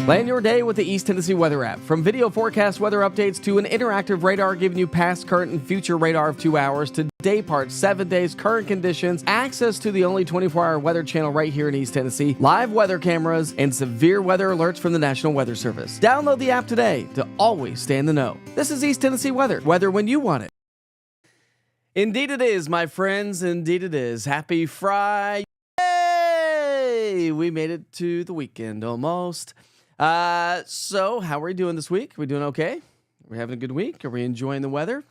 Plan your day with the East Tennessee Weather app. From video forecast weather updates to an interactive radar giving you past, current, and future radar of 2 hours to day parts, 7 days, current conditions, access to the only 24-hour weather channel right here in East Tennessee, live weather cameras, and severe weather alerts from the National Weather Service. Download the app today to always stay in the know. This is East Tennessee Weather. Weather when you want it. Indeed it is, my friends. Indeed it is. Happy Friday. Yay! We made it to the weekend almost. So how are we doing this week? Are we doing okay? Are we having a good week? Are we enjoying the weather?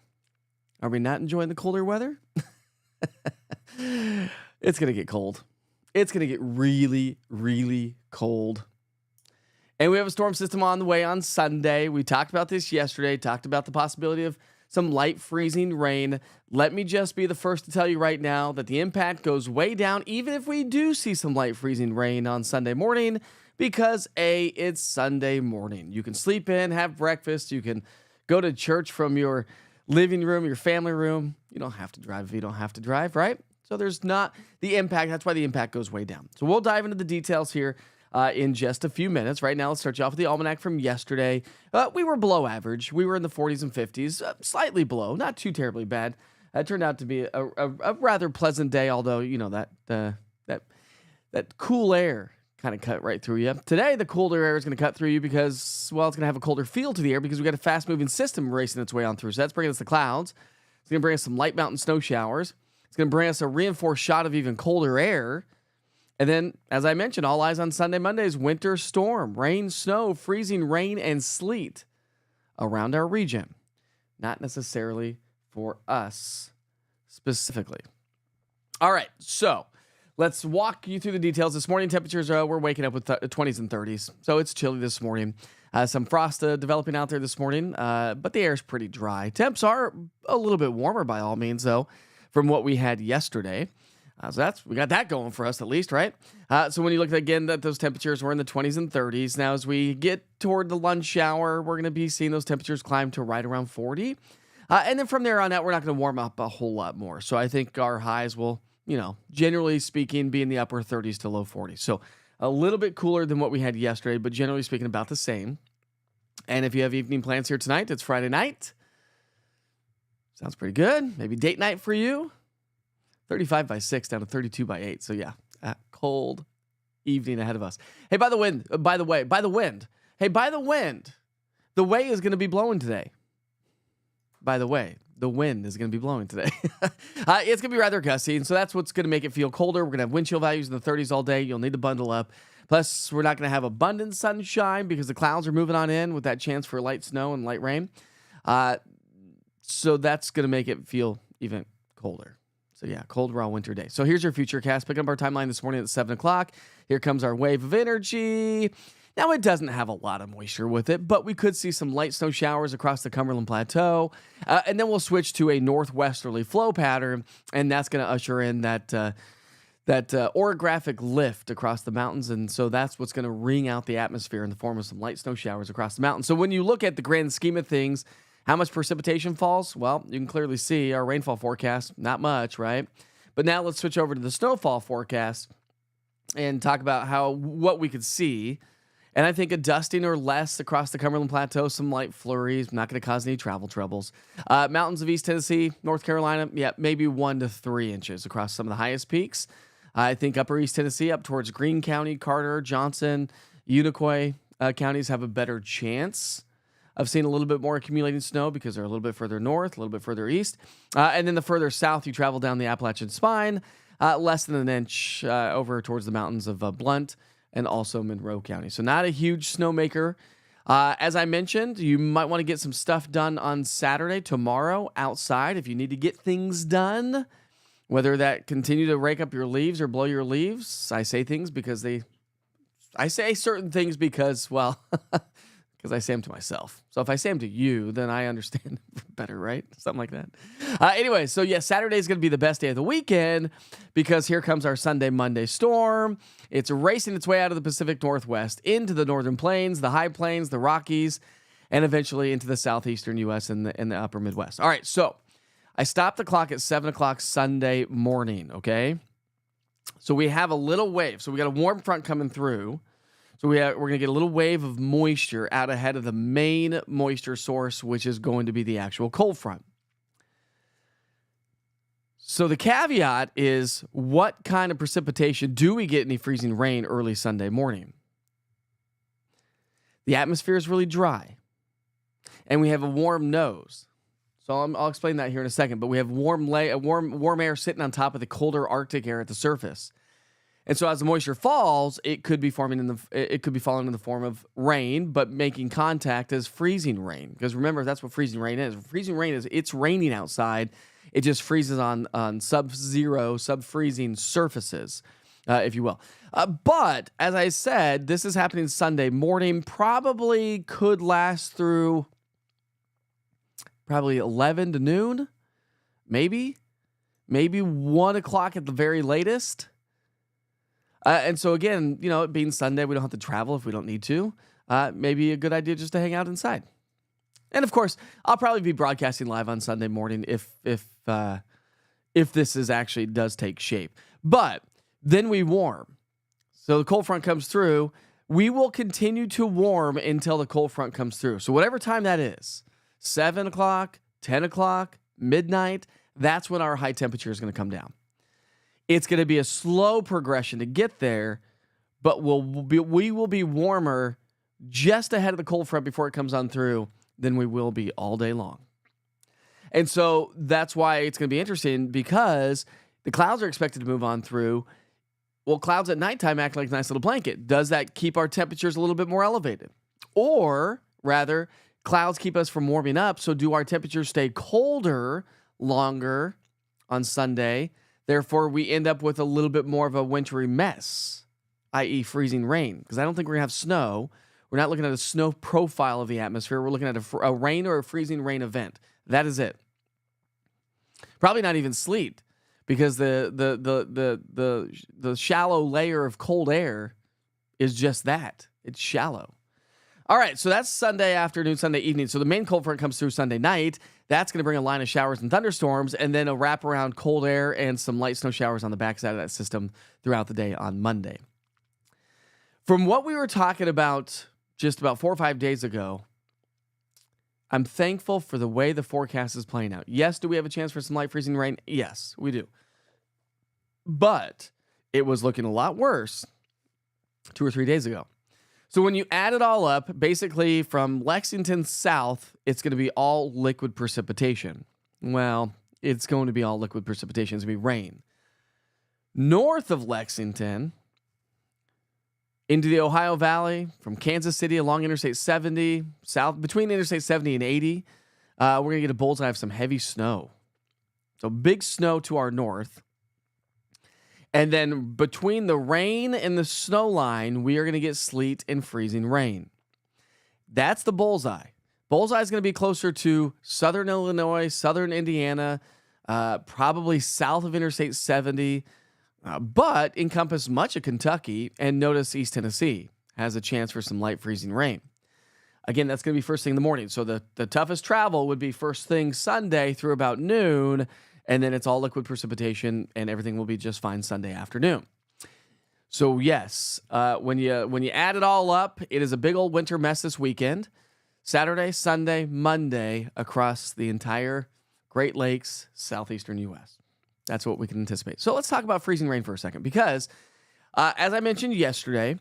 Are we not enjoying the colder weather? It's going to get cold. It's going to get really, really cold. And we have a storm system on the way on Sunday. We talked about this yesterday, talked about the possibility of some light freezing rain. Let me just be the first to tell you right now that the impact goes way down, even if we do see some light freezing rain on Sunday morning. Because it's Sunday morning. You can sleep in, have breakfast. You can go to church from your living room, your family room. You don't have to drive if you don't have to drive, right? So there's not the impact. That's why the impact goes way down. So we'll dive into the details here in just a few minutes. Right now, let's start you off with the almanac from yesterday. We were below average. We were in the 40s and 50s, slightly below, not too terribly bad. It turned out to be a rather pleasant day, although, you know, that cool air kind of cut right through you. Today, the colder air is going to cut through you because, well, it's going to have a colder feel to the air because we got a fast-moving system racing its way on through. So that's bringing us the clouds. It's going to bring us some light mountain snow showers. It's going to bring us a reinforced shot of even colder air. And then, as I mentioned, all eyes on Sunday, Monday's winter storm, rain, snow, freezing rain, and sleet around our region. Not necessarily for us specifically. All right, so let's walk you through the details. This morning, temperatures, we're waking up with 20s and 30s, so it's chilly this morning. Some frost developing out there this morning, but the air is pretty dry. Temps are a little bit warmer by all means, though, from what we had yesterday. So we got that going for us at least, right? So when you look at, again, that those temperatures were in the 20s and 30s. Now, as we get toward the lunch hour, we're going to be seeing those temperatures climb to right around 40. And then from there on out, we're not going to warm up a whole lot more. So I think our highs will, you know, generally speaking, be in the upper 30s to low 40s. So a little bit cooler than what we had yesterday, but generally speaking, about the same. And if you have evening plans here tonight, it's Friday night. Sounds pretty good. Maybe date night for you. 35 by 6 down to 32 by 8. So yeah, cold evening ahead of us. Hey, by the wind. Hey, by the wind. The way is going to be blowing today. By the way, the wind is going to be blowing today. It's going to be rather gusty, and so that's what's going to make it feel colder. We're going to have wind chill values in the 30s all day. You'll need to bundle up. Plus, we're not going to have abundant sunshine because the clouds are moving on in with that chance for light snow and light rain. So that's going to make it feel even colder. So yeah, cold, raw winter day. So here's your future cast. Picking up our timeline this morning at 7 o'clock. Here comes our wave of energy. Now, it doesn't have a lot of moisture with it, but we could see some light snow showers across the Cumberland Plateau. And then we'll switch to a northwesterly flow pattern, and that's going to usher in that orographic lift across the mountains. And so that's what's going to wring out the atmosphere in the form of some light snow showers across the mountains. So when you look at the grand scheme of things, how much precipitation falls? Well, you can clearly see our rainfall forecast, not much, right? But now let's switch over to the snowfall forecast and talk about what we could see. And I think a dusting or less across the Cumberland Plateau, some light flurries, not going to cause any travel troubles. Mountains of East Tennessee, North Carolina, yeah, maybe 1 to 3 inches across some of the highest peaks. I think upper East Tennessee up towards Greene County, Carter, Johnson, Unicoi counties have a better chance of seeing a little bit more accumulating snow because they're a little bit further north, a little bit further east. And then the further south you travel down the Appalachian Spine, less than an inch over towards the mountains of Blount and also Monroe County. So not a huge snowmaker. As I mentioned, you might want to get some stuff done on Saturday, tomorrow, outside if you need to get things done, whether that continue to rake up your leaves or blow your leaves. I say certain things because, well, because I say them to myself. So if I say them to you, then I understand better, right? Something like that. Anyway, so yeah, Saturday is going to be the best day of the weekend because here comes our Sunday, Monday storm. It's racing its way out of the Pacific Northwest into the Northern Plains, the High Plains, the Rockies, and eventually into the southeastern U.S. and the upper Midwest. All right, so I stopped the clock at 7 o'clock Sunday morning, okay? So we have a little wave. So we got a warm front coming through. So we're going to get a little wave of moisture out ahead of the main moisture source, which is going to be the actual cold front. So the caveat is, what kind of precipitation do we get any freezing rain early Sunday morning? The atmosphere is really dry, and we have a warm nose. So I'll explain that here in a second. But we have warm air sitting on top of the colder Arctic air at the surface, and so as the moisture falls, it could be falling in the form of rain, but making contact as freezing rain. Because remember, that's what freezing rain is. Freezing rain is it's raining outside. It just freezes on sub-zero, sub-freezing surfaces, if you will. But, as I said, this is happening Sunday morning. Probably could last through probably 11 to noon. Maybe 1 o'clock at the very latest. And so, again, it being Sunday, we don't have to travel if we don't need to. Maybe a good idea just to hang out inside. And of course, I'll probably be broadcasting live on Sunday morning if this does take shape. But then we warm. So the cold front comes through. We will continue to warm until the cold front comes through. So whatever time that is, 7 o'clock, 10 o'clock, midnight, that's when our high temperature is going to come down. It's going to be a slow progression to get there, but we will be warmer just ahead of the cold front before it comes on through than we will be all day long. And so that's why it's going to be interesting, because the clouds are expected to move on through. Well, clouds at nighttime act like a nice little blanket. Does that keep our temperatures a little bit more elevated? Or rather, clouds keep us from warming up, so do our temperatures stay colder longer on Sunday? Therefore, we end up with a little bit more of a wintry mess, i.e. freezing rain, because I don't think we're going to have snow. We're not looking at a snow profile of the atmosphere. We're looking at a rain or a freezing rain event. That is it. Probably not even sleet, because the shallow layer of cold air is just that. It's shallow. All right, so that's Sunday afternoon, Sunday evening. So the main cold front comes through Sunday night. That's going to bring a line of showers and thunderstorms, and then a wraparound cold air and some light snow showers on the backside of that system throughout the day on Monday. From what we were talking about just about 4 or 5 days ago, I'm thankful for the way the forecast is playing out. Yes, do we have a chance for some light freezing rain? Yes, we do. But it was looking a lot worse 2 or 3 days ago. So when you add it all up, basically from Lexington south, it's going to be all liquid precipitation. Well, it's going to be all liquid precipitation. It's going to be rain. North of Lexington, into the Ohio Valley, from Kansas City along Interstate 70, south between Interstate 70 and 80, we're going to get a bullseye of some heavy snow. So big snow to our north. And then between the rain and the snow line, we are going to get sleet and freezing rain. That's the bullseye. Bullseye is going to be closer to southern Illinois, southern Indiana, probably south of Interstate 70, but encompass much of Kentucky, and notice East Tennessee has a chance for some light freezing rain. Again, that's going to be first thing in the morning. So the toughest travel would be first thing Sunday through about noon, and then it's all liquid precipitation, and everything will be just fine Sunday afternoon. So yes, when you add it all up, it is a big old winter mess this weekend. Saturday, Sunday, Monday, across the entire Great Lakes, southeastern U.S. That's what we can anticipate. So let's talk about freezing rain for a second, because as I mentioned yesterday,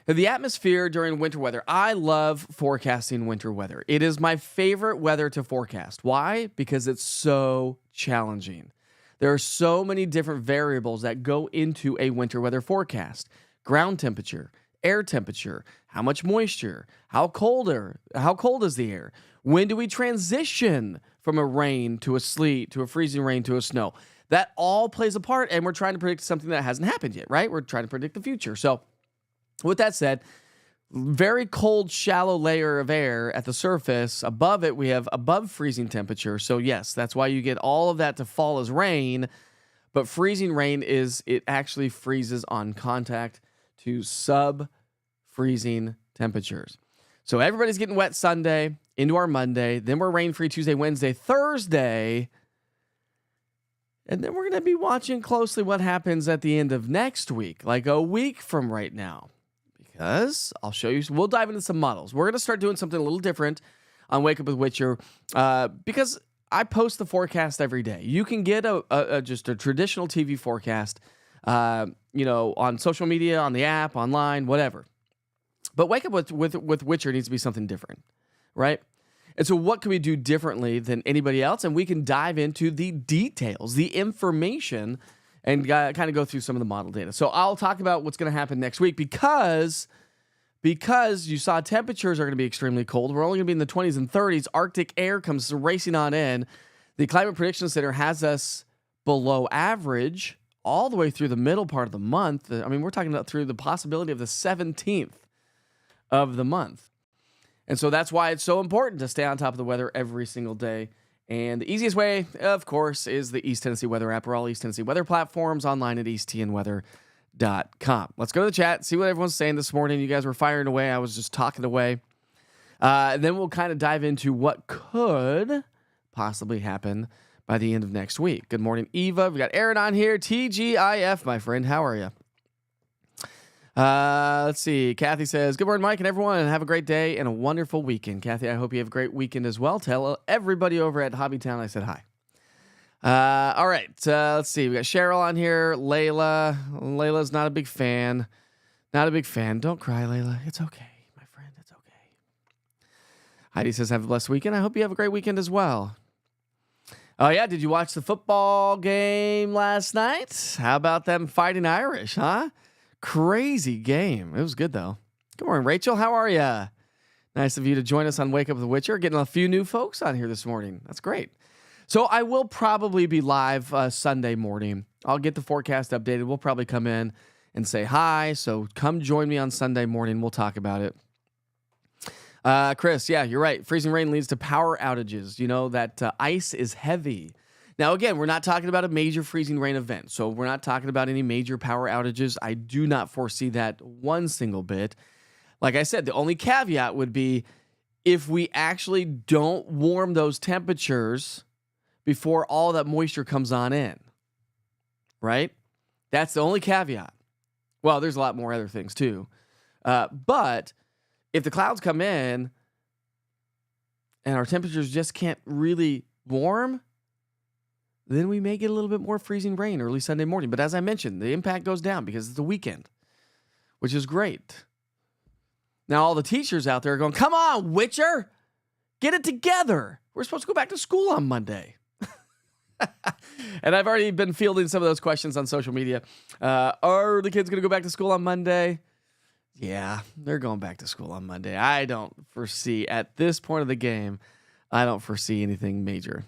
the atmosphere during winter weather, I love forecasting winter weather. It is my favorite weather to forecast. Why? Because it's so challenging. There are so many different variables that go into a winter weather forecast. Ground temperature, air temperature, how much moisture, how cold is the air? When do we transition from a rain to a sleet to a freezing rain to a snow? That all plays a part, and we're trying to predict something that hasn't happened yet, right? We're trying to predict the future. So with that said, very cold, shallow layer of air at the surface. Above it, we have above freezing temperature. So yes, that's why you get all of that to fall as rain. But freezing rain it actually freezes on contact to sub-freezing temperatures. So everybody's getting wet Sunday into our Monday. Then we're rain-free Tuesday, Wednesday, Thursday. And then we're going to be watching closely what happens at the end of next week, like a week from right now. Because I'll show you. We'll dive into some models. We're going to start doing something a little different on Wake Up with Witcher because I post the forecast every day. You can get just a traditional TV forecast, on social media, on the app, online, whatever. But Wake Up with Witcher needs to be something different, right? And so what can we do differently than anybody else? And we can dive into the details, the information, and kind of go through some of the model data. So I'll talk about what's going to happen next week because you saw temperatures are going to be extremely cold. We're only going to be in the 20s and 30s. Arctic air comes racing on in. The Climate Prediction Center has us below average all the way through the middle part of the month. I mean, we're talking about through the possibility of the 17th of the month. And so that's why it's so important to stay on top of the weather every single day. And the easiest way, of course, is the East Tennessee Weather app or all East Tennessee weather platforms online at eastTNweather.com. Let's go to the chat, see what everyone's saying this morning. You guys were firing away. I was just talking away. And then we'll kind of dive into what could possibly happen by the end of next week. Good morning, Eva. We got Aaron on here. TGIF, my friend. How are you? Let's see. Kathy says, good morning, Mike and everyone, and have a great day and a wonderful weekend. Kathy, I hope you have a great weekend as well. Tell everybody over at Hobbytown I said hi. All right. Let's see. We got Cheryl on here. Layla. Layla's not a big fan. Not a big fan. Don't cry, Layla. It's okay, my friend. It's okay. Heidi says, have a blessed weekend. I hope you have a great weekend as well. Oh, yeah. Did you watch the football game last night? How about them Fighting Irish, huh? Crazy game. It was good, though. Good morning, Rachel. How are you? Nice of you to join us on Wake Up with the Witcher. Getting a few new folks on here this morning. That's great. So I will probably be live Sunday morning. I'll get the forecast updated. We'll probably come in and say hi. So come join me on Sunday morning. We'll talk about it. Chris, yeah, you're right. Freezing rain leads to power outages. You know that ice is heavy. Now, again, we're not talking about a major freezing rain event, so we're not talking about any major power outages. I do not foresee that one single bit. Like I said, the only caveat would be if we actually don't warm those temperatures before all that moisture comes on in, right? That's the only caveat. Well, there's a lot more other things too. But if the clouds come in and our temperatures just can't really warm, then we may get a little bit more freezing rain early Sunday morning. But as I mentioned, the impact goes down because it's the weekend, which is great. Now, all the teachers out there are going, come on, Witcher, get it together. We're supposed to go back to school on Monday. And I've already been fielding some of those questions on social media. Are the kids going to go back to school on Monday? Yeah, they're going back to school on Monday. I don't foresee, at this point of the game, I don't foresee anything major.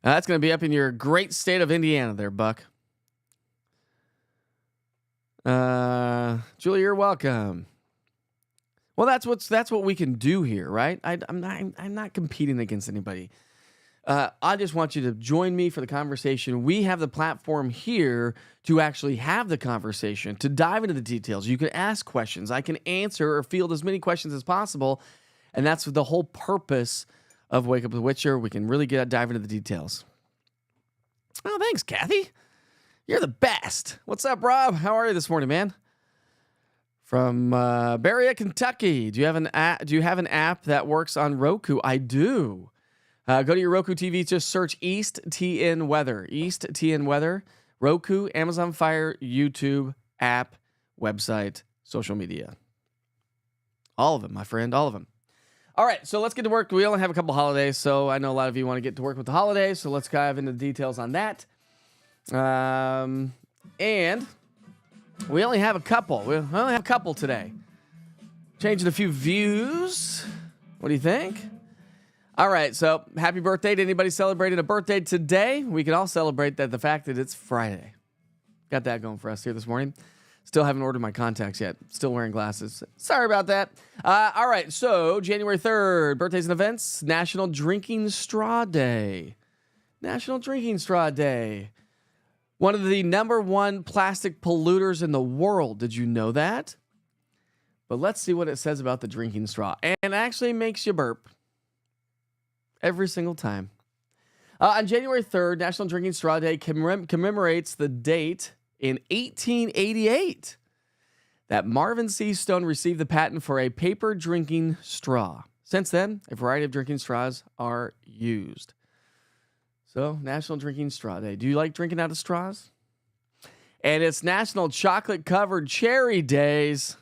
That's going to be up in your great state of Indiana there, Buck. Julie, you're welcome. Well, that's what we can do here, right? I'm not competing against anybody. I just want you to join me for the conversation. We have the platform here to actually have the conversation, to dive into the details. You can ask questions. I can answer or field as many questions as possible. And that's the whole purpose of Wake Up with Witcher. We can really dive into the details. Oh, thanks, Kathy. You're the best. What's up, Rob? How are you this morning, man? From Berea, Kentucky. Do you have an app that works on Roku? I do. Go to your Roku TV. Just search eastTNweather. eastTNweather. Roku, Amazon Fire, YouTube, app, website, social media. All of them, my friend. All of them. All right, so let's get to work. We only have a couple holidays, so I know a lot of you want to get to work with the holidays, so let's dive into the details on that. And we only have a couple. We only have a couple today. Changing a few views. What do you think? All right, so happy birthday to anybody celebrating a birthday today. We can all celebrate the fact that it's Friday. Got that going for us here this morning. Still haven't ordered my contacts yet. Still wearing glasses. Sorry about that. All right, so January 3rd, birthdays and events, National Drinking Straw Day. National Drinking Straw Day. One of the number one plastic polluters in the world. Did you know that? But let's see what it says about the drinking straw. And it actually makes you burp. Every single time. On January 3rd, National Drinking Straw Day commemorates the date in 1888 that Marvin C. Stone received the patent for a paper drinking straw. Since then, a variety of drinking straws are used. So, National Drinking Straw Day. Do you like drinking out of straws? And it's National Chocolate Covered Cherry Days.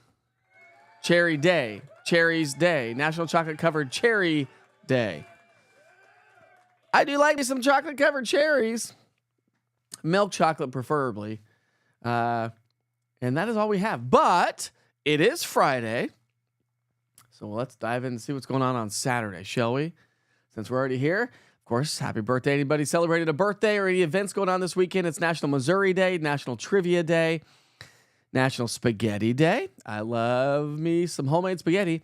Cherry Day. Cherries Day. National Chocolate Covered Cherry Day. I do like me some chocolate covered cherries. Milk chocolate preferably. And that is all we have. But it is Friday. So let's dive in and see what's going on Saturday, shall we? Since we're already here. Of course, happy birthday. Anybody celebrating a birthday or any events going on this weekend? It's National Missouri Day, National Trivia Day, National Spaghetti Day. I love me some homemade spaghetti.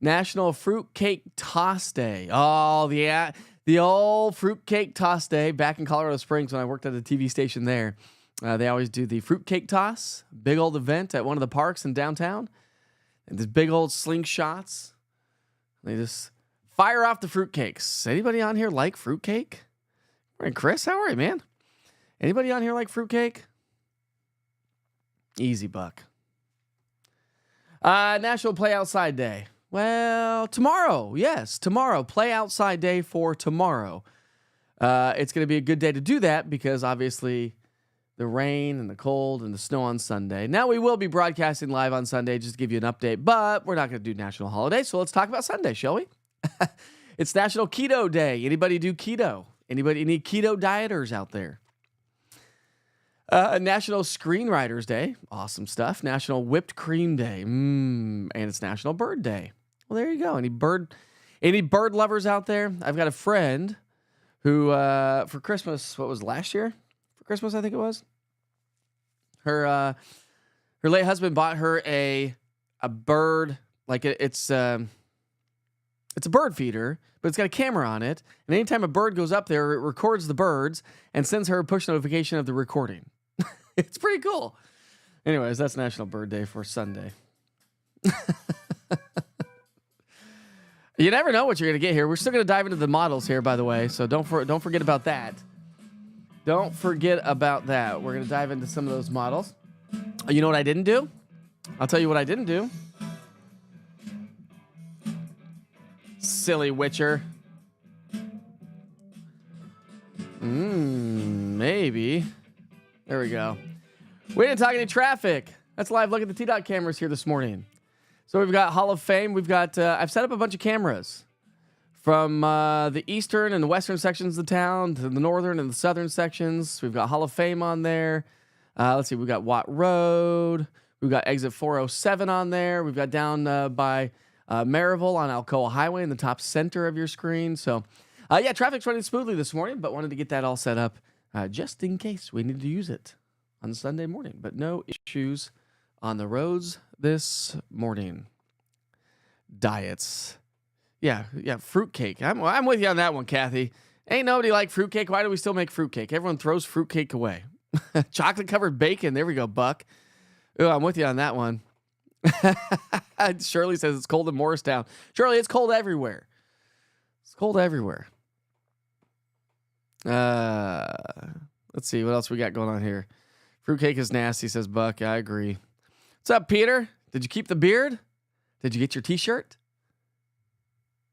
National Fruitcake Toss Day. Oh, the old Fruitcake Toss Day back in Colorado Springs when I worked at a TV station there. They always do the fruitcake toss, big old event at one of the parks in downtown. And these big old slingshots. They just fire off the fruitcakes. Anybody on here like fruitcake? Morning, Chris. How are you, man? Anybody on here like fruitcake? Easy buck. National Play Outside Day. Well, tomorrow. Yes, tomorrow. Play Outside Day for tomorrow. It's going to be a good day to do that because obviously the rain and the cold and the snow on Sunday. Now, we will be broadcasting live on Sunday just to give you an update, but we're not going to do national holiday, so let's talk about Sunday, shall we? It's National Keto Day. Anybody do keto? Any keto dieters out there? National Screenwriters Day. Awesome stuff. National Whipped Cream Day. And it's National Bird Day. Well, there you go. Any bird lovers out there? I've got a friend who, for Christmas, what was last year? Christmas, I think it was. Her late husband bought her a bird, like it's a bird feeder, but it's got a camera on it. And anytime a bird goes up there, it records the birds and sends her a push notification of the recording. It's pretty cool. Anyways, that's National Bird Day for Sunday. You never know what you're gonna get here. We're still gonna dive into the models here, by the way. So don't forget about that. Don't forget about that. We're going to dive into some of those models. You know what I didn't do? I'll tell you what I didn't do. Silly Witcher. Maybe. There we go. We didn't talk any traffic. That's live look at the T-Dot cameras here this morning. So we've got Hall of Fame. We've got, I've set up a bunch of cameras. From the eastern and the western sections of the town to the northern and the southern sections. We've got Hall of Fame on there. Let's see, we've got Watt Road. We've got exit 407 on there. We've got down by Maryville on Alcoa Highway in the top center of your screen. So, yeah, traffic's running smoothly this morning, but wanted to get that all set up just in case we need to use it on Sunday morning. But no issues on the roads this morning. Diets. Yeah, fruitcake. I'm with you on that one, Kathy. Ain't nobody like fruitcake. Why do we still make fruitcake? Everyone throws fruitcake away. Chocolate-covered bacon. There we go, Buck. Ooh, I'm with you on that one. Shirley says it's cold in Morristown. Shirley, it's cold everywhere. It's cold everywhere. Let's see what else we got going on here. Fruitcake is nasty, says Buck. I agree. What's up, Peter? Did you keep the beard? Did you get your T-shirt?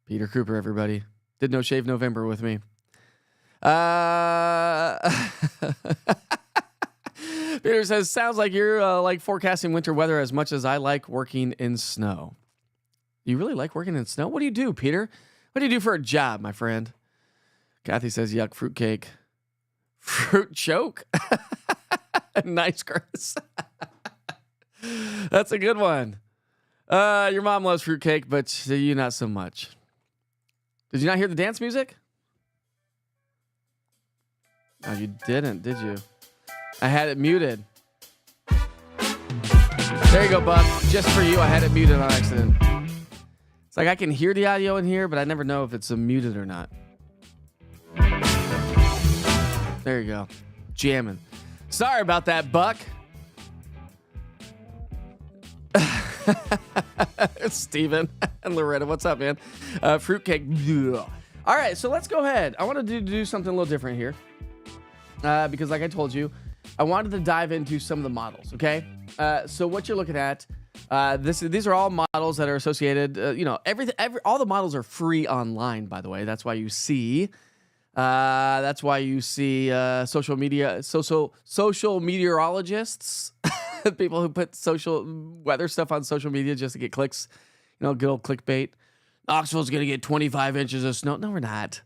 Peter Cooper, everybody. Did No Shave November with me. Peter says, sounds like you're like forecasting winter weather as much as I like working in snow. You really like working in snow? What do you do, Peter? What do you do for a job, my friend? Kathy says, yuck, fruitcake. Fruit choke? Nice, Chris. That's a good one. Your mom loves fruitcake, but you not so much. Did you not hear the dance music? No, you didn't, did you? I had it muted. There you go, Buck. Just for you, I had it muted on accident. It's like I can hear the audio in here, but I never know if it's muted or not. There you go. Jamming. Sorry about that, Buck. It's Steven and Loretta. What's up, man? Fruitcake. All right, so let's go ahead. I wanted to do something a little different here because like I told you, I wanted to dive into some of the models, okay? So what you're looking at These are all models that are associated. All the models are free online. By the way, that's why you see. Social meteorologists, people who put social weather stuff on social media just to get clicks. Good old clickbait. Knoxville's gonna get 25 inches of snow. No, we're not.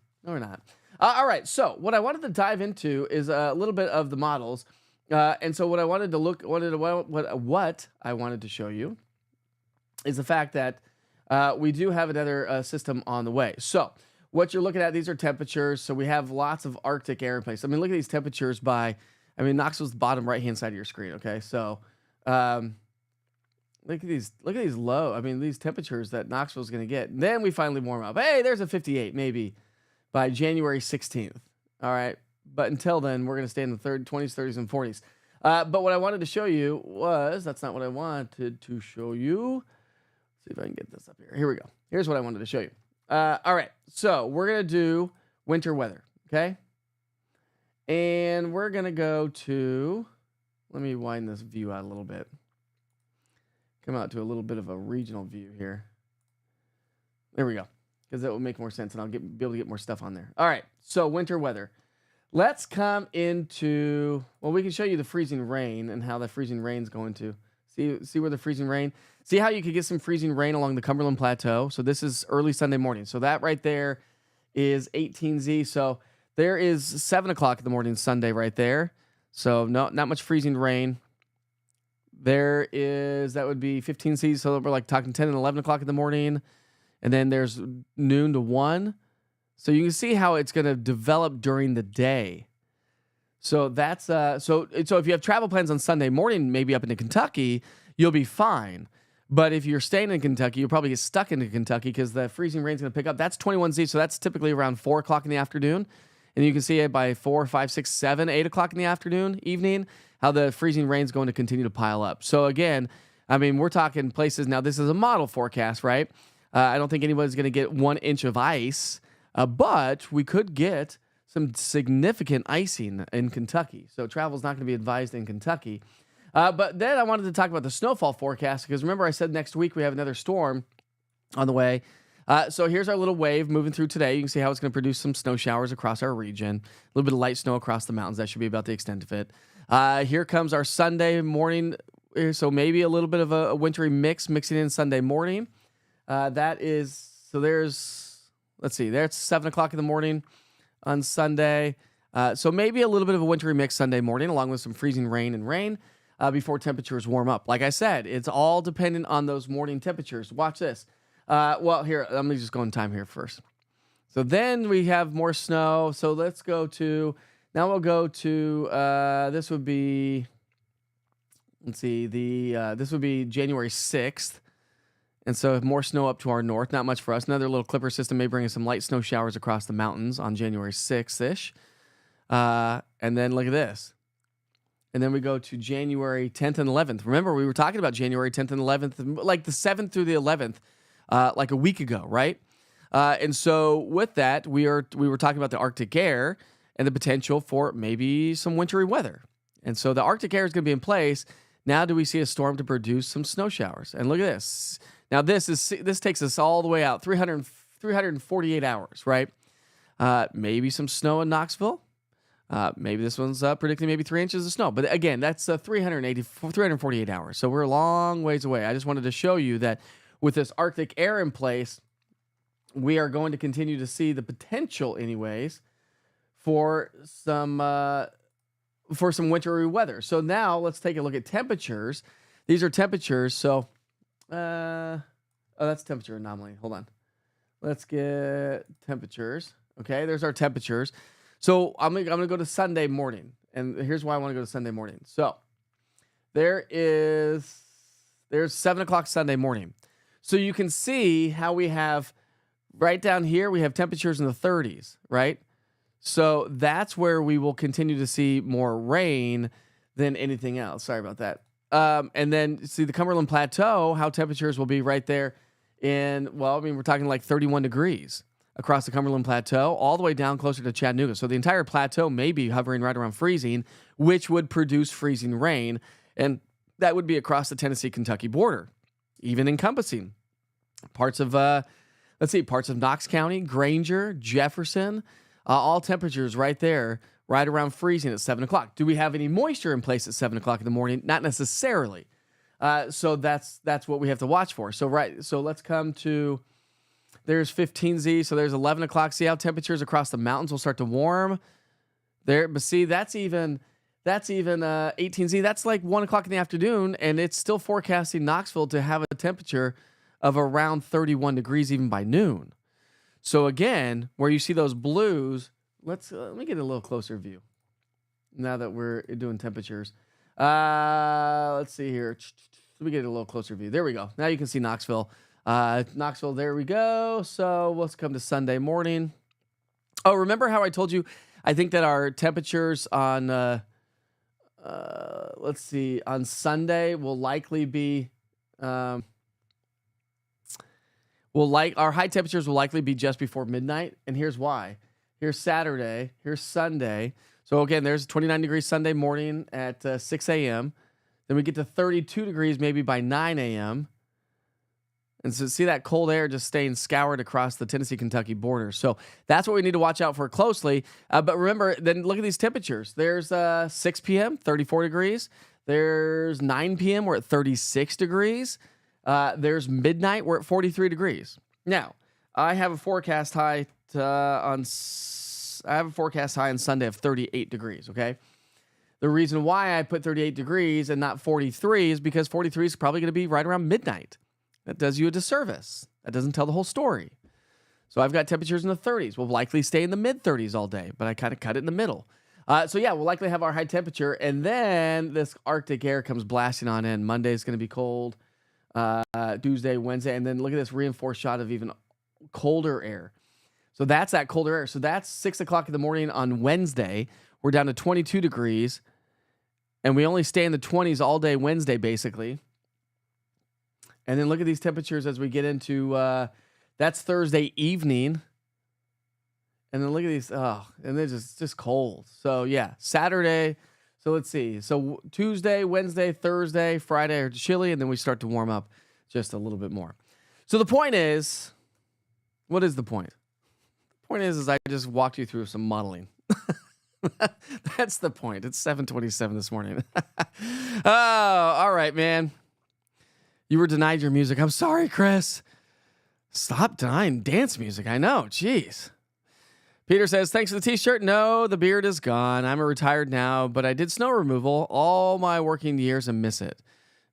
All right. So what I wanted to dive into is a little bit of the models. And so what I wanted to what I wanted to show you is the fact that we do have another system on the way. So what you're looking at, these are temperatures. So we have lots of Arctic air in place. I mean, look at these temperatures Knoxville's the bottom right-hand side of your screen. Okay. So look at these low. I mean, these temperatures that Knoxville's going to get. And then we finally warm up. Hey, there's a 58 maybe by January 16th. All right. But until then, we're going to stay in the 20s, 30s, and 40s. But what I wanted to show you that's not what I wanted to show you. Let's see if I can get this up here. Here we go. Here's what I wanted to show you. All right. So we're going to do winter weather. Okay. And we're going to go to, let me widen this view out a little bit. Come out to a little bit of a regional view here. There we go. Because that will make more sense and I'll be able to get more stuff on there. All right. So winter weather. Let's come into, we can show you the freezing rain and how the freezing rain's going to. See where the freezing rain, see how you could get some freezing rain along the Cumberland Plateau. So this is early Sunday morning. So that right there is 18Z. So there is 7 o'clock in the morning Sunday right there. So not much freezing rain. That would be 15Z. So we're like talking 10 and 11 o'clock in the morning. And then there's noon to 1. So you can see how it's going to develop during the day. So that's so if you have travel plans on Sunday morning, maybe up into Kentucky, you'll be fine. But if you're staying in Kentucky, you'll probably get stuck into Kentucky because the freezing rain's going to pick up. That's 21Z, so that's typically around 4 o'clock in the afternoon. And you can see it by 4, 5, 6, 7, 8 o'clock in the evening, how the freezing rain's going to continue to pile up. So again, I mean, we're talking places. Now, this is a model forecast, right? I don't think anybody's going to get 1 inch of ice. But we could get some significant icing in Kentucky. So travel's not going to be advised in Kentucky. But then I wanted to talk about the snowfall forecast because remember I said next week we have another storm on the way. So here's our little wave moving through today. You can see how it's going to produce some snow showers across our region. A little bit of light snow across the mountains. That should be about the extent of it. Here comes our Sunday morning. So maybe a little bit of a wintry mixing in Sunday morning. Let's see, there's 7 o'clock in the morning on Sunday. So maybe a little bit of a wintry mix Sunday morning, along with some freezing rain before temperatures warm up. Like I said, it's all dependent on those morning temperatures. Watch this. Here, let me just go in time here first. So then we have more snow. So let's go to, now we'll go to, this would be, this would be January 6th. And so more snow up to our north, not much for us. Another little clipper system may bring us some light snow showers across the mountains on January 6th-ish. And then look at this. And then we go to January 10th and 11th. Remember, we were talking about January 10th and 11th, like the 7th through the 11th, like a week ago, right? And so with that, we were talking about the Arctic air and the potential for maybe some wintry weather. And so the Arctic air is going to be in place. Now do we see a storm to produce some snow showers? And look at this. Now, this takes us all the way out, 348 hours, right? Maybe some snow in Knoxville. Maybe this one's predicting maybe 3 inches of snow. But again, that's 348 hours. So we're a long ways away. I just wanted to show you that with this Arctic air in place, we are going to continue to see the potential anyways for some wintry weather. So now let's take a look at temperatures. These are temperatures. So that's temperature anomaly. Hold on. Let's get temperatures. Okay, there's our temperatures. So I'm gonna go to Sunday morning, and here's why I want to go to Sunday morning. So there's 7 o'clock Sunday morning. So you can see how we have right down here we have temperatures in the 30s, right? So that's where we will continue to see more rain than anything else. Sorry about that. And then see the Cumberland Plateau, how temperatures will be right there we're talking like 31 degrees across the Cumberland Plateau, all the way down closer to Chattanooga. So the entire plateau may be hovering right around freezing, which would produce freezing rain. And that would be across the Tennessee-Kentucky border. even encompassing parts of, parts of Knox County, Granger, Jefferson, all temperatures right there, right around freezing at 7 o'clock. Do we have any moisture in place at 7 o'clock in the morning? Not necessarily. So that's what we have to watch for. So let's come to, there's 15Z, so there's 11 o'clock. See how temperatures across the mountains will start to warm there, but see, that's even 18Z. That's like 1 o'clock in the afternoon, and it's still forecasting Knoxville to have a temperature of around 31 degrees even by noon. So again, where you see those blues, let me get a little closer view now that we're doing temperatures. Let's see here. Let me get a little closer view. There we go. Now you can see Knoxville. Knoxville, there we go. So let's come to Sunday morning. Oh, remember how I told you, I think that our temperatures on, on Sunday will likely be, our high temperatures will likely be just before midnight. And here's why. Here's Saturday. Here's Sunday. So again, there's 29 degrees Sunday morning at 6 a.m. Then we get to 32 degrees maybe by 9 a.m. And so see that cold air just staying scoured across the Tennessee-Kentucky border. So that's what we need to watch out for closely. But remember, then look at these temperatures. There's 6 p.m., 34 degrees. There's 9 p.m., we're at 36 degrees. There's midnight, we're at 43 degrees. Now, I have a forecast high on Sunday of 38 degrees, okay? The reason why I put 38 degrees and not 43 is because 43 is probably going to be right around midnight. That does you a disservice. That doesn't tell the whole story. So I've got temperatures in the 30s. We'll likely stay in the mid-30s all day, but I kind of cut it in the middle. We'll likely have our high temperature, and then this Arctic air comes blasting on in. Monday's going to be cold. Tuesday, Wednesday, and then look at this reinforced shot of even colder air. So that's that colder air. So that's 6 o'clock in the morning on Wednesday. We're down to 22 degrees, and we only stay in the 20s all day Wednesday, basically. And then look at these temperatures as we get into, that's Thursday evening. And then look at these, and they're just cold. So yeah, Saturday. So let's see. So Tuesday, Wednesday, Thursday, Friday are chilly, and then we start to warm up just a little bit more. So the point is, what is the point? The point is I just walked you through some modeling. That's the point. It's 7:27 this morning. Oh, all right, man. You were denied your music. I'm sorry, Chris. Stop denying dance music. I know. Jeez. Peter says, thanks for the t-shirt. No, the beard is gone. I'm retired now, but I did snow removal all my working years and miss it.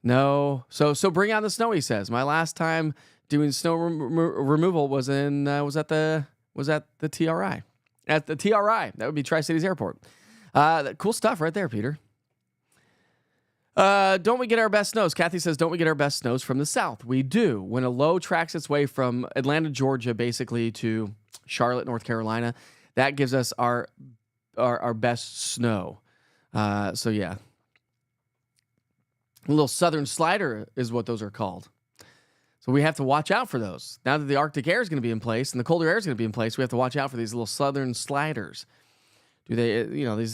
No. So bring on the snow, he says. My last time doing snow removal was at the TRI. At the TRI. That would be Tri-Cities Airport. Cool stuff right there, Peter. Don't we get our best snows? Kathy says, don't we get our best snows from the south? We do. When a low tracks its way from Atlanta, Georgia, basically to Charlotte, North Carolina, that gives us our best snow. So yeah. A little southern slider is what those are called. So we have to watch out for those. Now that the Arctic air is going to be in place and the colder air is going to be in place, we have to watch out for these little southern sliders. Do they,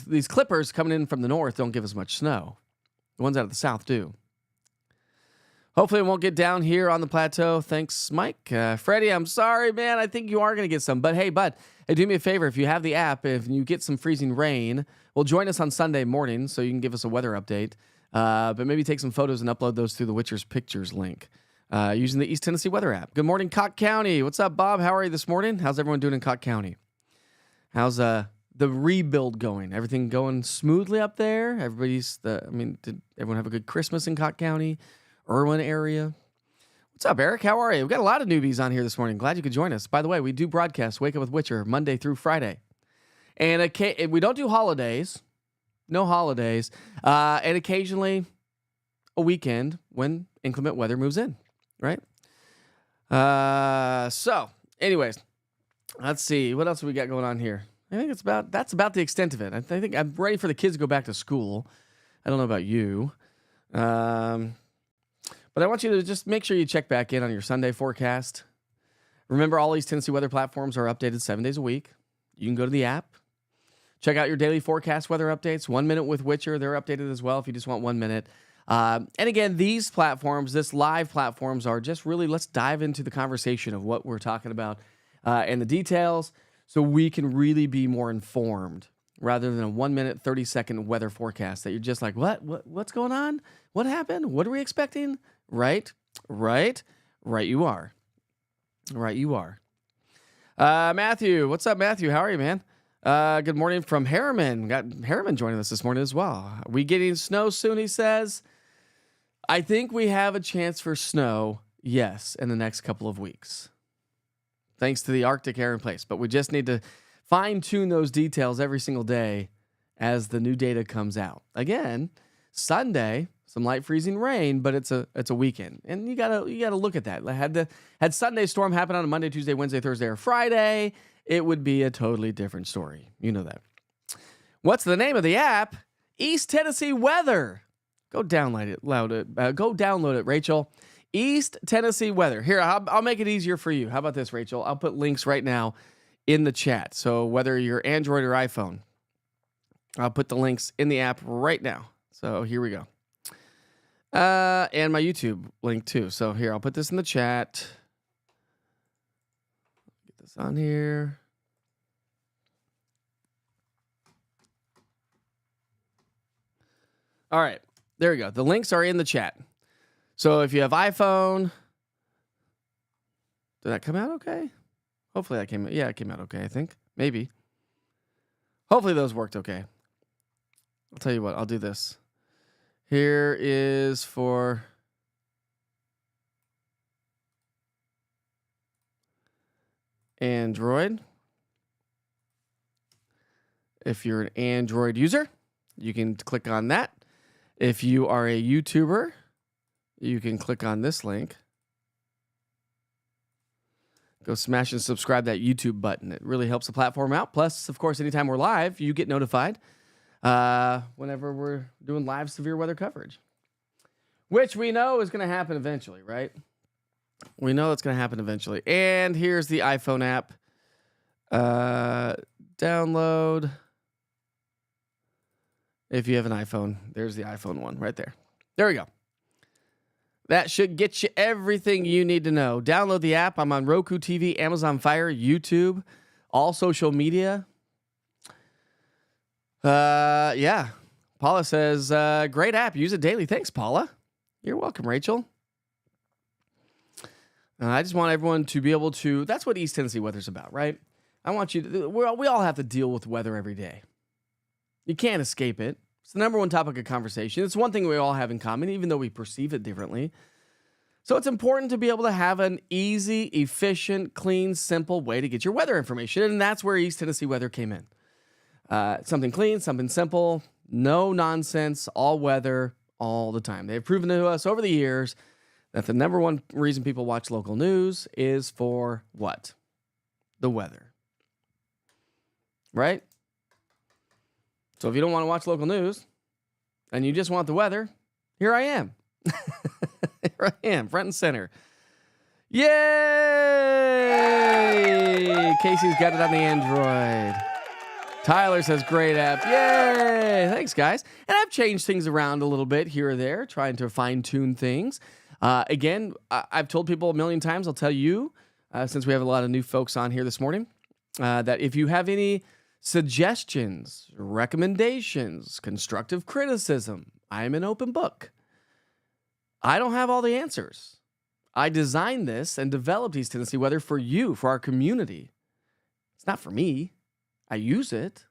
these clippers coming in from the north don't give us much snow. The ones out of the south do. Hopefully it won't get down here on the plateau. Thanks, Mike. Freddie, I'm sorry, man. I think you are going to get some. But hey, do me a favor. If you have the app, if you get some freezing rain, well, join us on Sunday morning so you can give us a weather update. But maybe take some photos and upload those through the Witcher's Pictures link using the East Tennessee Weather app. Good morning, Cocke County. What's up, Bob? How are you this morning? How's everyone doing in Cocke County? How's the rebuild going? Everything going smoothly up there? Did everyone have a good Christmas in Cocke County, Irwin area? What's up, Eric? How are you? We've got a lot of newbies on here this morning. Glad you could join us. By the way, we do broadcast Wake Up with Witcher Monday through Friday. And we don't do holidays. No holidays. And occasionally a weekend when inclement weather moves in, right? So, anyways, let's see. What else have we got going on here? I think that's about the extent of it. I think I'm ready for the kids to go back to school. I don't know about you. But I want you to just make sure you check back in on your Sunday forecast. Remember, all these Tennessee weather platforms are updated 7 days a week. You can go to the app. Check out your daily forecast weather updates. 1 Minute with Witcher, they're updated as well if you just want 1 minute. And again, these platforms, this live platforms are just really, let's dive into the conversation of what we're talking about and the details so we can really be more informed rather than a 1 minute, 30-second weather forecast that you're just like, what's going on? What happened? What are we expecting? Right you are. Matthew, what's up, Matthew? How are you, man? Good morning from Harriman. Got Harriman joining us this morning as well. We getting snow soon, he says. I think we have a chance for snow, yes, in the next couple of weeks. Thanks to the Arctic air in place. But we just need to fine-tune those details every single day as the new data comes out. Again, Sunday, some light freezing rain, but it's a weekend. And you gotta look at that. Had Sunday storm happen on a Monday, Tuesday, Wednesday, Thursday, or Friday, it would be a totally different story. You know that. What's the name of the app? East Tennessee Weather. Go download it, Rachel. East Tennessee Weather. Here, I'll make it easier for you. How about this, Rachel? I'll put links right now in the chat. So whether you're Android or iPhone, I'll put the links in the app right now. So here we go. And my YouTube link too. So here, I'll put this in the chat. Get this on here. All right. There we go. The links are in the chat. So if you have iPhone, did that come out okay? Hopefully that came out. Yeah, it came out okay, I think. Maybe. Hopefully those worked okay. I'll tell you what, I'll do this. Here is for Android. If you're an Android user, you can click on that. If you are a YouTuber, you can click on this link. Go smash and subscribe that YouTube button. It really helps the platform out. Plus, of course, anytime we're live, you get notified whenever we're doing live severe weather coverage, which we know is going to happen eventually, right? We know it's going to happen eventually. And here's the iPhone app. Download. If you have an iPhone, there's the iPhone one right there. There we go. That should get you everything you need to know. Download the app. I'm on Roku TV, Amazon Fire, YouTube, all social media. Yeah. Paula says, great app. Use it daily. Thanks, Paula. You're welcome, Rachel. I just want everyone to be able to, that's what East Tennessee Weather's about, right? I want you to, we all have to deal with weather every day. You can't escape it. It's the number one topic of conversation. It's one thing we all have in common, even though we perceive it differently. So it's important to be able to have an easy, efficient, clean, simple way to get your weather information. And that's where East Tennessee Weather came in. Something clean, something simple, no nonsense, all weather, all the time. They've proven to us over the years that the number one reason people watch local news is for what? The weather. Right? So if you don't want to watch local news and you just want the weather, here I am. Here I am, front and center. Yay! Casey's got it on the Android. Tyler says, great app. Yay! Thanks, guys. And I've changed things around a little bit here or there, trying to fine-tune things. Again, I've told people a million times, I'll tell you, since we have a lot of new folks on here this morning, that if you have any suggestions, recommendations, constructive criticism, I am an open book. I don't have all the answers. I designed this and developed East Tennessee Weather for you, for our community. It's not for me. I use it.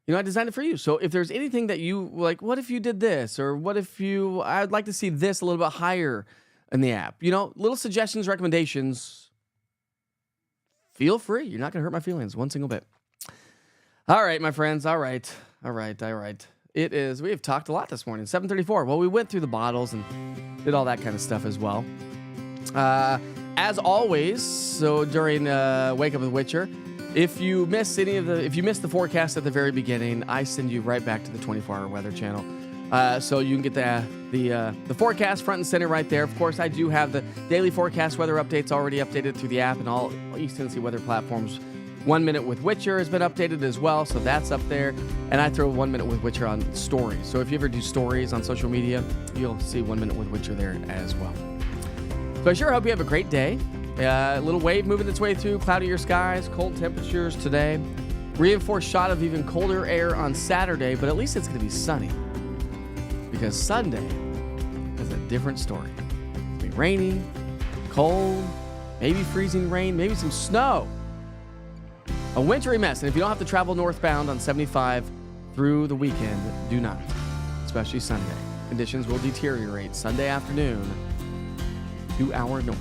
You know, I designed it for you. So if there's anything that you like, what if you did this? Or what if I'd like to see this a little bit higher in the app. You know, little suggestions, recommendations. Feel free. You're not going to hurt my feelings one single bit. All right, my friends. All right. It is, we have talked a lot this morning. 7:34. Well, we went through the bottles and did all that kind of stuff as well. As always, so during Wake Up with Witcher, if you missed the forecast at the very beginning, I send you right back to the 24-hour weather channel. So you can get the forecast front and center right there. Of course, I do have the daily forecast weather updates already updated through the app and all East Tennessee weather platforms 1 Minute with Witcher has been updated as well, so that's up there. And I throw 1 Minute with Witcher on stories. So if you ever do stories on social media, you'll see 1 Minute with Witcher there as well. So I sure hope you have a great day. A little wave moving its way through, cloudier skies, cold temperatures today. Reinforced shot of even colder air on Saturday, but at least it's going to be sunny. Because Sunday is a different story. It's going to be rainy, cold, maybe freezing rain, maybe some snow. A wintry mess. And if you don't have to travel northbound on 75 through the weekend, do not. Especially Sunday. Conditions will deteriorate Sunday afternoon to our north.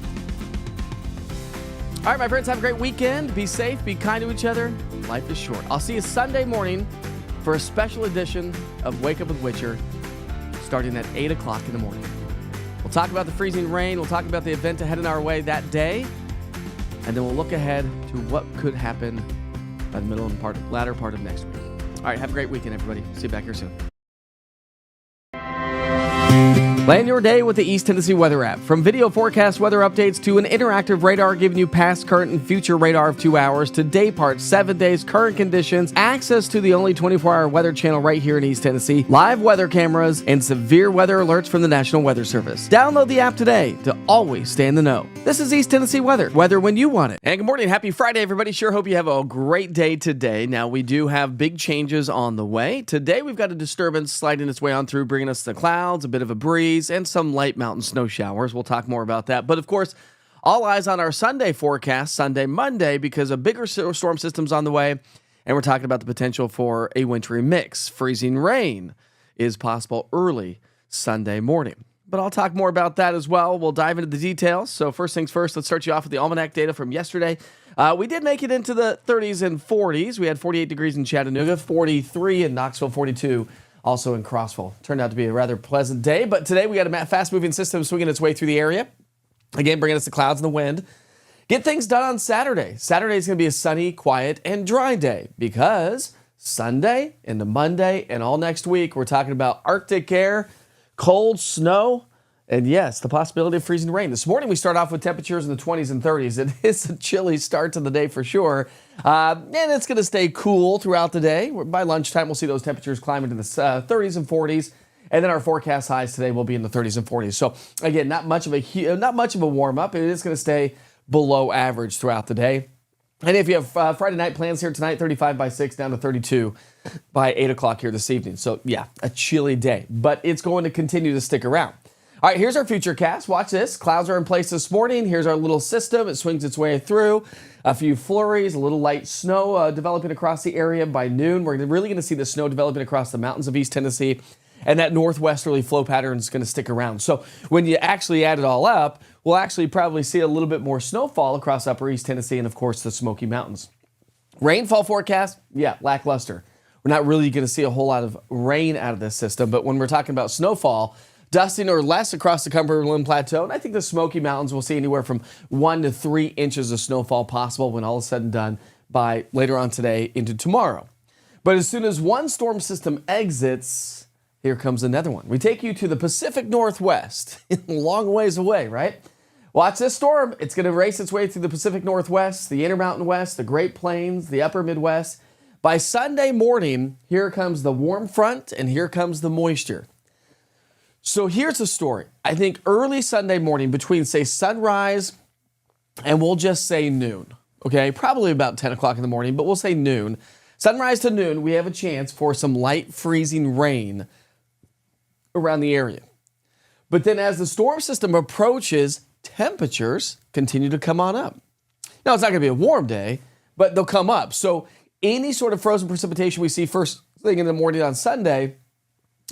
All right, my friends, have a great weekend. Be safe, be kind to each other. Life is short. I'll see you Sunday morning for a special edition of Wake Up with Witcher starting at 8 o'clock in the morning. We'll talk about the freezing rain. We'll talk about the event ahead in our way that day. And then we'll look ahead to what could happen by the latter part of next week. All right, have a great weekend, everybody. See you back here soon. Plan your day with the East Tennessee Weather app. From video forecast weather updates to an interactive radar giving you past, current, and future radar of 2 hours to day parts, 7 days, current conditions, access to the only 24-hour weather channel right here in East Tennessee, live weather cameras, and severe weather alerts from the National Weather Service. Download the app today to always stay in the know. This is East Tennessee Weather. Weather when you want it. And good morning. Happy Friday, everybody. Sure hope you have a great day today. Now, we do have big changes on the way. Today, we've got a disturbance sliding its way on through, bringing us the clouds, a bit of a breeze, and some light mountain snow showers. We'll talk more about that. But of course, all eyes on our Sunday forecast, Sunday, Monday, because a bigger storm system's on the way. And we're talking about the potential for a wintry mix. Freezing rain is possible early Sunday morning. But I'll talk more about that as well. We'll dive into the details. So first things first, let's start you off with the almanac data from yesterday. We did make it into the 30s and 40s. We had 48 degrees in Chattanooga, 43 in Knoxville, 42 also in Crossville. Turned out to be a rather pleasant day, but today we got a fast-moving system swinging its way through the area. Again, bringing us the clouds and the wind. Get things done on Saturday. Saturday is going to be a sunny, quiet, and dry day because Sunday into Monday and all next week, we're talking about Arctic air, cold snow, and yes, the possibility of freezing rain. This morning, we start off with temperatures in the 20s and 30s. It is a chilly start to the day for sure. And it's going to stay cool throughout the day. By lunchtime, we'll see those temperatures climb into the 30s and 40s. And then our forecast highs today will be in the 30s and 40s. So again, not much of a warm up. It is going to stay below average throughout the day. And if you have Friday night plans here tonight, 35 by 6 down to 32 by 8 o'clock here this evening. So yeah, a chilly day, but it's going to continue to stick around. All right, here's our future cast. Watch this. Clouds are in place this morning. Here's our little system. It swings its way through. A few flurries, a little light snow developing across the area by noon. We're really going to see the snow developing across the mountains of East Tennessee, and that northwesterly flow pattern is going to stick around. So when you actually add it all up, we'll actually probably see a little bit more snowfall across upper East Tennessee and, of course, the Smoky Mountains. Rainfall forecast, yeah, lackluster. We're not really going to see a whole lot of rain out of this system, but when we're talking about snowfall, dusting or less across the Cumberland Plateau, and I think the Smoky Mountains will see anywhere from 1 to 3 inches of snowfall possible when all is said and done by later on today into tomorrow. But as soon as one storm system exits, here comes another one. We take you to the Pacific Northwest, a long ways away, right? Watch this storm. It's going to race its way through the Pacific Northwest, the Intermountain West, the Great Plains, the Upper Midwest. By Sunday morning, here comes the warm front and here comes the moisture. So here's the story. I think early Sunday morning between, say, sunrise and we'll just say noon, okay? Probably about 10 o'clock in the morning, but we'll say noon. Sunrise to noon, we have a chance for some light freezing rain around the area. But then as the storm system approaches, temperatures continue to come on up. Now, it's not going to be a warm day, but they'll come up. So any sort of frozen precipitation we see first thing in the morning on Sunday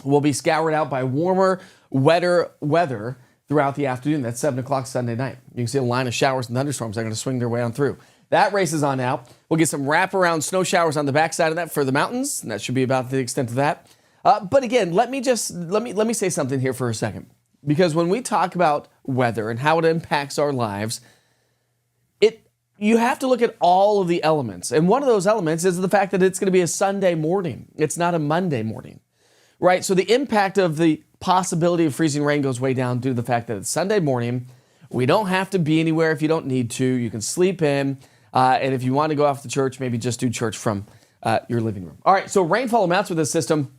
will be scoured out by warmer, wetter weather throughout the afternoon. That's 7 o'clock Sunday night. You can see a line of showers and thunderstorms that are going to swing their way on through. That races on out. We'll get some wraparound snow showers on the backside of that for the mountains, and that should be about the extent of that. But again, let me say something here for a second, because when we talk about weather and how it impacts our lives, you have to look at all of the elements, and one of those elements is the fact that it's going to be a Sunday morning. It's not a Monday morning. Right, so the impact of the possibility of freezing rain goes way down due to the fact that it's Sunday morning. We don't have to be anywhere if you don't need to. You can sleep in. And if you want to go off to church, maybe just do church from your living room. All right, so rainfall amounts with this system,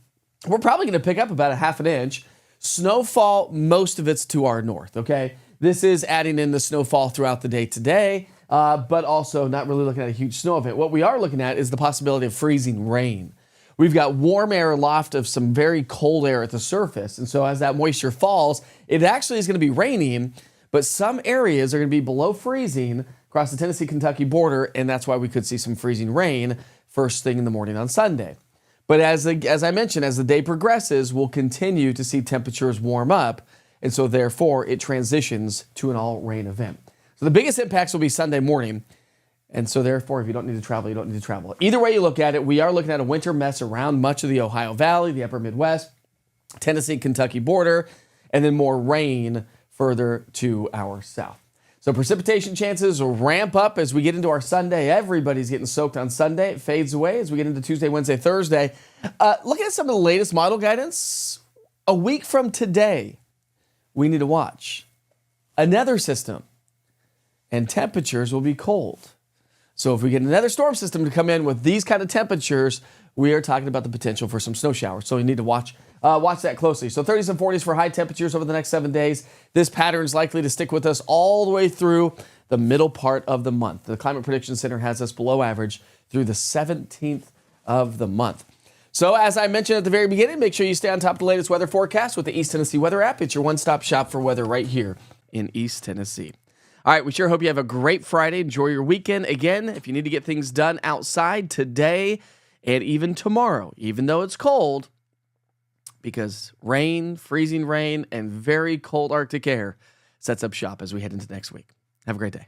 we're probably going to pick up about a half an inch. Snowfall, most of it's to our north, okay? This is adding in the snowfall throughout the day today, but also not really looking at a huge snow event. What we are looking at is the possibility of freezing rain. We've got warm air aloft of some very cold air at the surface. And so as that moisture falls, it actually is going to be raining, but some areas are going to be below freezing across the Tennessee-Kentucky border, and that's why we could see some freezing rain first thing in the morning on Sunday. But as I mentioned, as the day progresses, we'll continue to see temperatures warm up, and so therefore it transitions to an all-rain event. So the biggest impacts will be Sunday morning, and so therefore if you don't need to travel, you don't need to travel. Either way you look at it, we are looking at a winter mess around much of the Ohio Valley, the upper Midwest, Tennessee-Kentucky border, and then more rain further to our south. So precipitation chances will ramp up as we get into our Sunday. Everybody's getting soaked on Sunday. It fades away as we get into Tuesday, Wednesday, Thursday. Looking at some of the latest model guidance, a week from today, we need to watch another system, and temperatures will be cold. So if we get another storm system to come in with these kind of temperatures, we are talking about the potential for some snow showers. So you need to watch that closely. So 30s and 40s for high temperatures over the next 7 days. This pattern is likely to stick with us all the way through the middle part of the month. The Climate Prediction Center has us below average through the 17th of the month. So as I mentioned at the very beginning, make sure you stay on top of the latest weather forecast with the East Tennessee Weather app. It's your one-stop shop for weather right here in East Tennessee. All right, we sure hope you have a great Friday. Enjoy your weekend. Again, if you need to get things done outside today and even tomorrow, even though it's cold, because rain, freezing rain, and very cold Arctic air sets up shop as we head into next week. Have a great day.